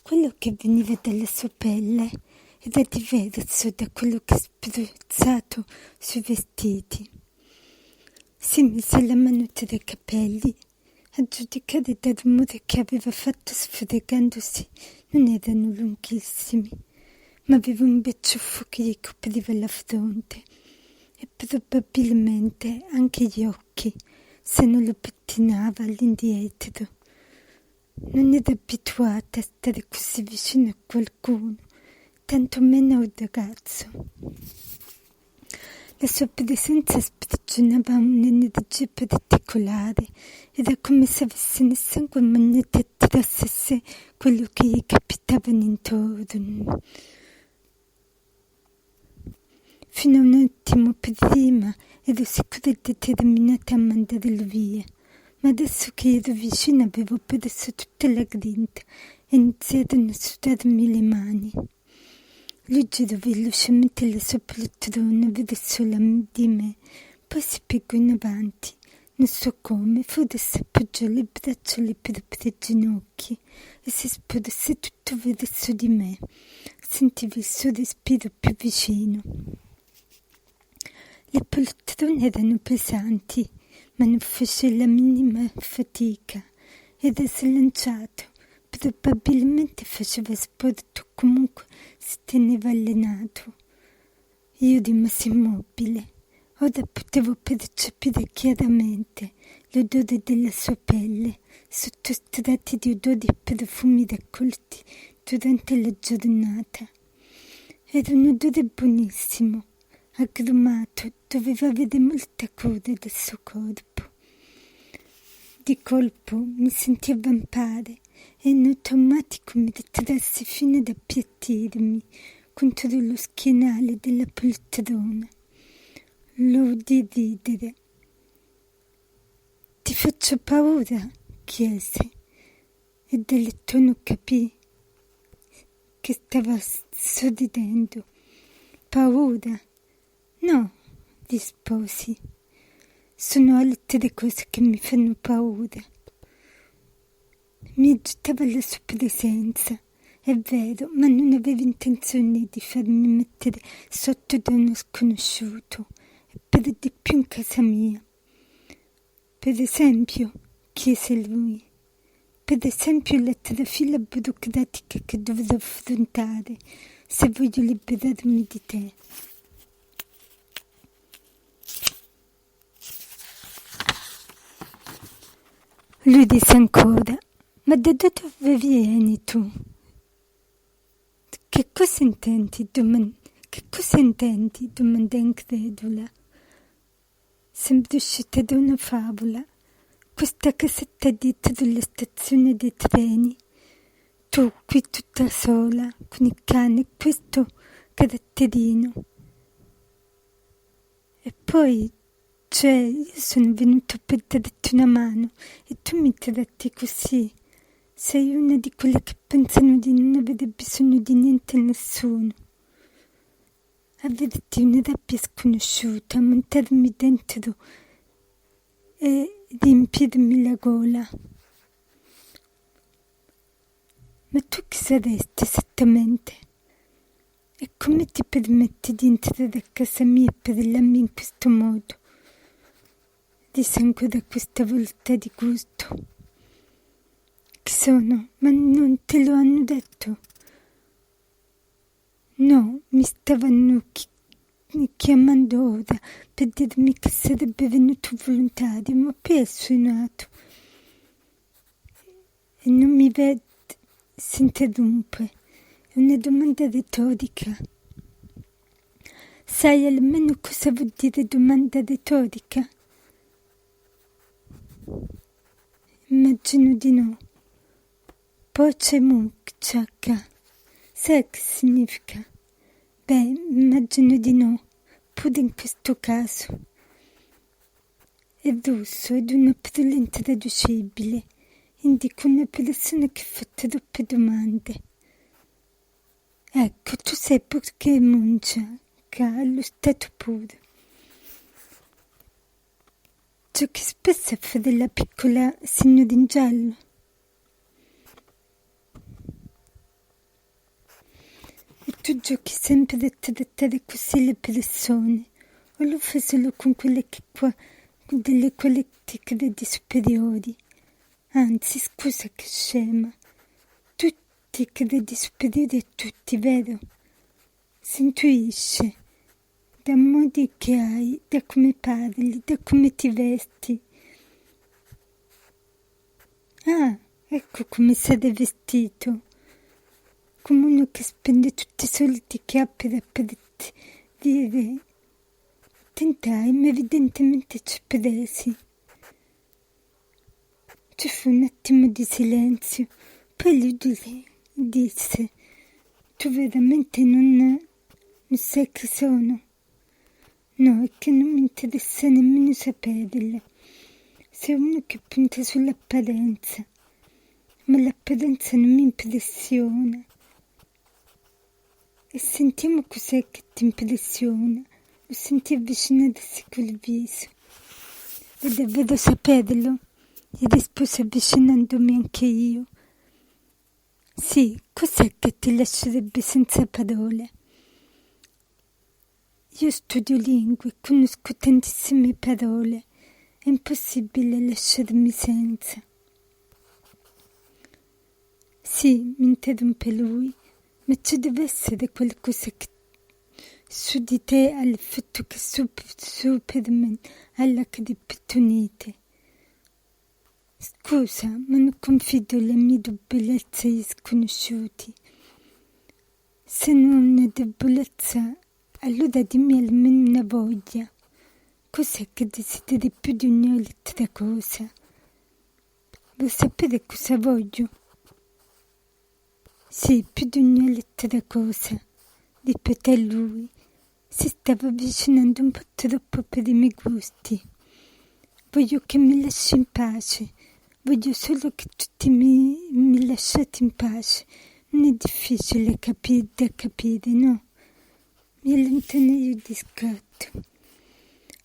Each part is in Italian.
quello che veniva dalla sua pelle era diverso da quello che ha spruzzato sui vestiti. Si mise la mano tra i capelli. A giudicare dal rumore che aveva fatto sfregandosi, non erano lunghissimi, ma aveva un bel ciuffo che gli copriva la fronte e probabilmente anche gli occhi, se non lo pettinava all'indietro. Non era abituata a stare così vicino a qualcuno, tanto meno a un ragazzo. La sua presenza sprigionava un'energia particolare, era come se avesse nel sangue un magnete e attirasse a sé quello che gli capitavano intorno. Fino a un attimo prima ero sicura e determinata a mandarlo via, ma adesso che ero vicina avevo perso tutta la grinta e iniziarono a sudarmi le mani. Lui girò velocemente la sua poltrona verso di me, poi si piegò in avanti, non so come, forse appoggiò le braccia alle proprie ginocchia e si sporse tutto verso di me. Sentivo il suo respiro più vicino. Le poltrone erano pesanti, ma non fece la minima fatica. Era slanciato, probabilmente faceva sport o comunque si teneva allenato. Io rimasi immobile. Ora potevo percepire chiaramente l'odore della sua pelle, sotto strati di odori e profumi raccolti durante la giornata. Era un odore buonissimo, agrumato, doveva avere molta cura del suo corpo. Di colpo mi sentii avvampare e in automatico mi ritrassi fino ad appiattirmi contro lo schienale della poltrona. Lo udì ridere. «Ti faccio paura?» chiese, e dal tono capì che stava sorridendo. «Paura? No», risposi. «Sono altre cose che mi fanno paura». Mi agitava la sua presenza, è vero, ma non avevo intenzione di farmi mettere sotto da uno sconosciuto, e per di più in casa mia. «Per esempio?» chiese lui. «Per esempio la trafila burocratica che dovrò affrontare se voglio liberarmi di te». Lui disse ancora: «Ma da dove vieni tu?» Che cosa intendi? Domandai incredula. Sembra uscita da una favola. Questa casetta dietro la stazione dei treni. Tu qui tutta sola, con il cane, questo caratterino. E poi, io sono venuto per darti una mano e tu mi tratti così. Sei una di quelle che pensano di non avere bisogno di niente e nessuno. Averti una rabbia sconosciuta, montarmi dentro e riempirmi la gola. Ma tu chi saresti esattamente? E come ti permetti di entrare a casa mia e parlarmi in questo modo? Disse ancora questa volta di gusto. Chi sono? Ma non te lo hanno detto? No, mi stavano chiamando ora per dirmi che sarebbe venuto volontario, ma poi è suonato. E non mi vede, si interrompe. È una domanda retorica. Sai almeno cosa vuol dire domanda retorica? Immagino di no. Poce mukchaka. Sai che significa? Beh, immagino di no, pure in questo caso. È russo ed una parola intraducibile. Indica una persona che fa troppe domande. Ecco, tu sei perché mucchaka, allo stato puro. Giochi spesso a fare la piccola signora in giallo. tu giochi sempre da trattare così le persone, o lo fai solo con quelle delle quelle che credi superiori? Anzi, scusa che scema, tu ti credi superiore a tutti, vero? Si intuisce, da modi che hai, da come parli, da come ti vesti. Ah, ecco come sei vestito, come uno che spende tutti i soldi che ha per dire. Tentai, ma evidentemente ci presi. Ci fu un attimo di silenzio, poi lui disse: tu veramente non sai chi sono? No, è che non mi interessa nemmeno saperlo. Sei uno che punta sull'apparenza, ma l'apparenza non mi impressiona. E sentiamo cos'è che ti impressiona. Lo senti avvicinarsi col viso. Vuoi davvero saperlo? Gli rispose avvicinandomi anche io. Sì, cos'è che ti lascerebbe senza parole? Io studio lingue, conosco tantissime parole. È impossibile lasciarmi senza. Sì, mi interrompe lui, ma ci deve essere qualcosa che su di te ha l'effetto che Superman ha la criptonite. Scusa, ma non confido le mie debolezze agli sconosciuti. Se non una debolezza, allora dimmi almeno una voglia. Cos'è che desideri più di ogni altra cosa? Vuoi sapere cosa voglio? Sì, più di ogni altra cosa, ripeté lui. Si stava avvicinando un po' troppo per i miei gusti. Voglio che mi lasci in pace. Voglio solo che tutti mi lasciate in pace. Non è difficile da capire, no? Mi allontanai di scatto.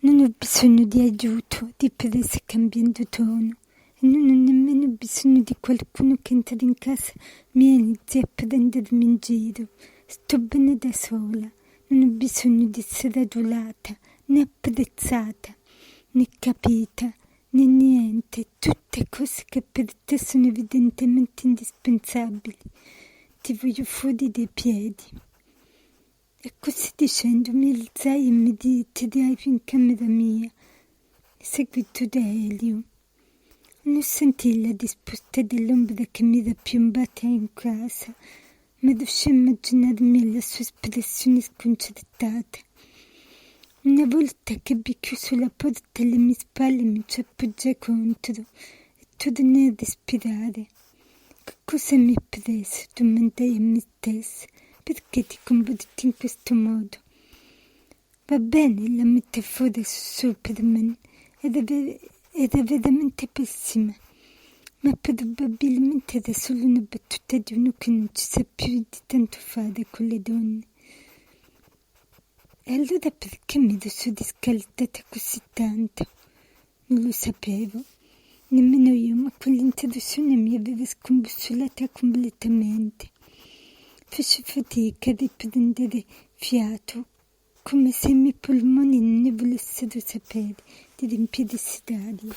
Non ho bisogno di aiuto, riprese cambiando tono. E non ho nemmeno bisogno di qualcuno che entra in casa mia e inizi a prendermi in giro. Sto bene da sola. Non ho bisogno di essere adulata, né apprezzata, né capita, né niente. Tutte cose che per te sono evidentemente indispensabili. Ti voglio fuori dai piedi. E così dicendo mi alzai e mi tirai in camera mia, seguito da Elio. Non sentii la disputa dell'ombra che mi era piombata in casa, ma riuscii a immaginarmi la sua espressione sconcertata. Una volta che ebbi chiuso la porta alle mie spalle mi ci appoggiai contro e tornai a respirare. Che cosa mi ha preso? Domandai a me stessa. Perché ti comporti in questo modo? Va bene, la metafora su Superman era veramente pessima, ma probabilmente era solo una battuta di uno che non ci sa più di tanto fare con le donne. E allora perché mi ero surriscaldata così tanto? Non lo sapevo, nemmeno io, ma quell'introduzione mi aveva scombussolata completamente. Feci fatica a riprendere fiato, come se i miei polmoni non ne volessero sapere di riempirsi d'aria.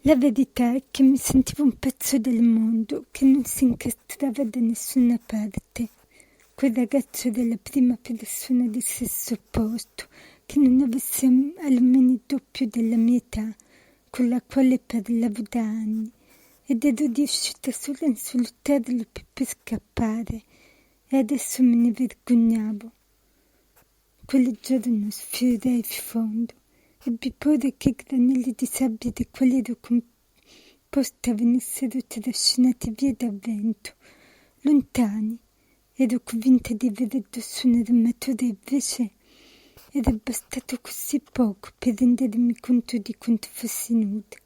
La verità è che mi sentivo un pezzo del mondo che non si incastrava da nessuna parte. Quel ragazzo era la prima persona di sesso opposto che non avesse almeno il doppio della mia età, con la quale parlavo da anni, ed ero riuscita solo a insultarlo per scappare, e adesso me ne vergognavo. Quel giorno sfiorai il fondo, ebbi paura che i granelli di sabbia dei quali ero composta venissero trascinati via dal vento, lontani. Ero convinta di avere addosso un'armatura, invece era bastato così poco per rendermi conto di quanto fossi nuda.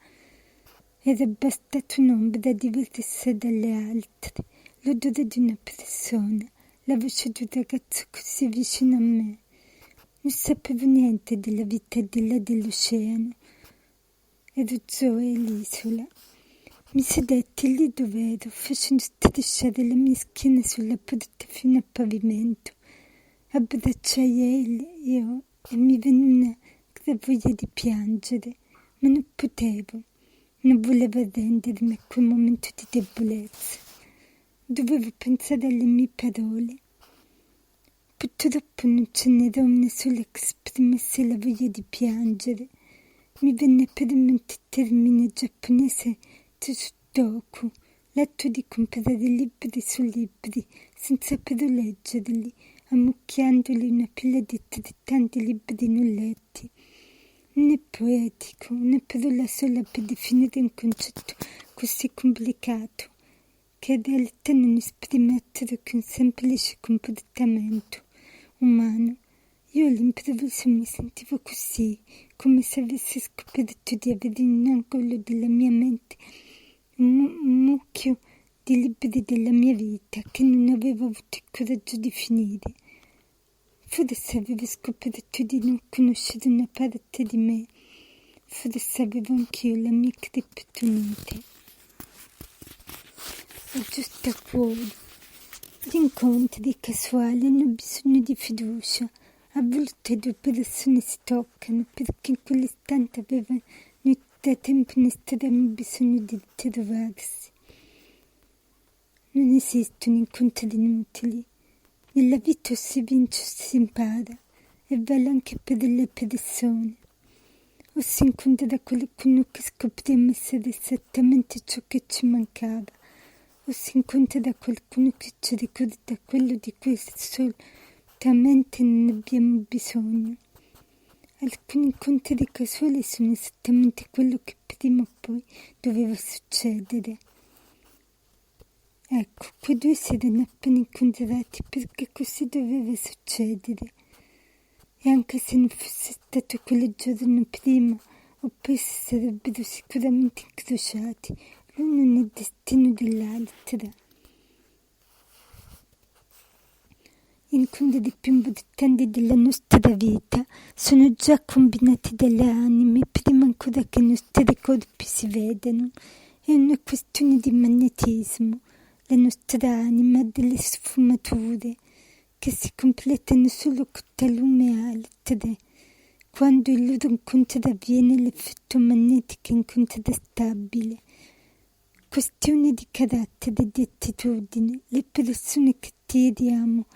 Era bastato un'ombra diversa dalle altre, l'odore di una persona, la voce di un ragazzo così vicino a me. Non sapevo niente della vita al di là dell'oceano. Ero Zoe e l'isola. Mi sedetti lì dove ero, facendo strisciare la mia schiena sulla porta fino al pavimento. Abbracciai io e mi venne una gran voglia di piangere, ma non potevo. Non volevo arrendermi a quel momento di debolezza. Dovevo pensare alle mie parole. Purtroppo non ce n'era una sola che esprimesse la voglia di piangere. Mi venne per mente il termine giapponese Tsudoku, l'atto di comprare libri su libri, senza però leggerli, ammucchiandoli in una pila di altrettanti libri non letti. Non è poetico, una parola sola per definire un concetto così complicato, che in realtà non esprime altro che un semplice comportamento umano. Io all'improvviso mi sentivo così, come se avessi scoperto di avere in un angolo della mia mente un mucchio di libri della mia vita che non avevo avuto il coraggio di finire. Forse avevo scoperto di non conoscere una parte di me, forse avevo anch'io la mia criptonite. Aggiusta a cuore. Gli incontri casuali hanno bisogno di fiducia. A volte due persone si toccano perché in quell'istante avevano da tempo in estremo bisogno di ritrovarsi. Non esistono incontri inutili. Nella vita o si vince o si impara, e vale anche per le persone. O si incontra qualcuno che scopriamo essere esattamente ciò che ci mancava, o si incontra qualcuno che ci ricorda quello di cui solamente non abbiamo bisogno. Alcuni incontri casuali sono esattamente quello che prima o poi doveva succedere. Ecco, quei due si erano appena incontrati perché così doveva succedere. E anche se non fosse stato quel giorno prima o poi si sarebbero sicuramente incrociati, l'uno nel destino dell'altra. Gli incontri più importanti della nostra vita sono già combinati dalle anime prima ancora che i nostri corpi si vedano. È una questione di magnetismo. La nostra anima ha delle sfumature che si completano solo con talume altre. Quando il loro incontro avviene, l'effetto magnetico è incontrastabile. Questione di carattere e di attitudine. Le persone che tiriamo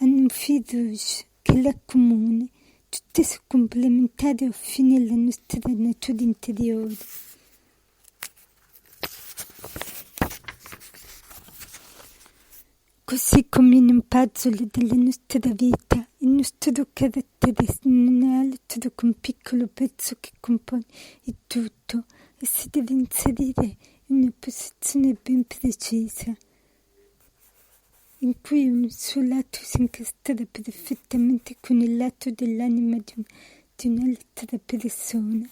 hanno un fil rouge che la accomuna, tutte sono complementari o fini alla nostra natura interiore. Così come in un puzzle della nostra vita, il nostro carattere non è altro che un piccolo pezzo che compone il tutto e si deve inserire in una posizione ben precisa, in cui un suo lato si incastra perfettamente con il lato dell'anima di un'altra persona.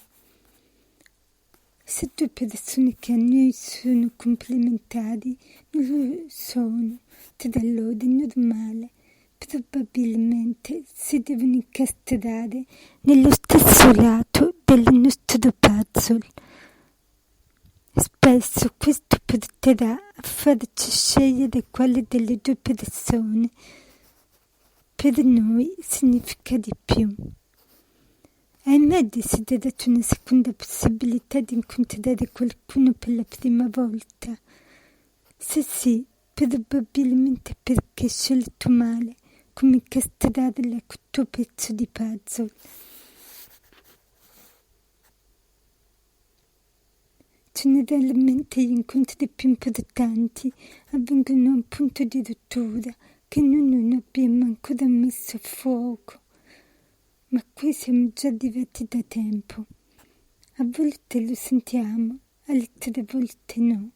Se due persone che a noi sono complementari non lo sono tra loro, è normale. Probabilmente si devono incastrare nello stesso lato del nostro puzzle. Spesso questo porterà a farci scegliere quale delle due persone per noi significa di più. Ahimè, desiderato una seconda possibilità di incontrare qualcuno per la prima volta? Se sì, probabilmente perché hai scelto male come incastrarla col tuo pezzo di puzzle. Generalmente gli incontri più importanti avvengono a un punto di rottura che noi non abbiamo ancora messo a fuoco. Ma qui siamo già arrivati da tempo. A volte lo sentiamo, altre volte no.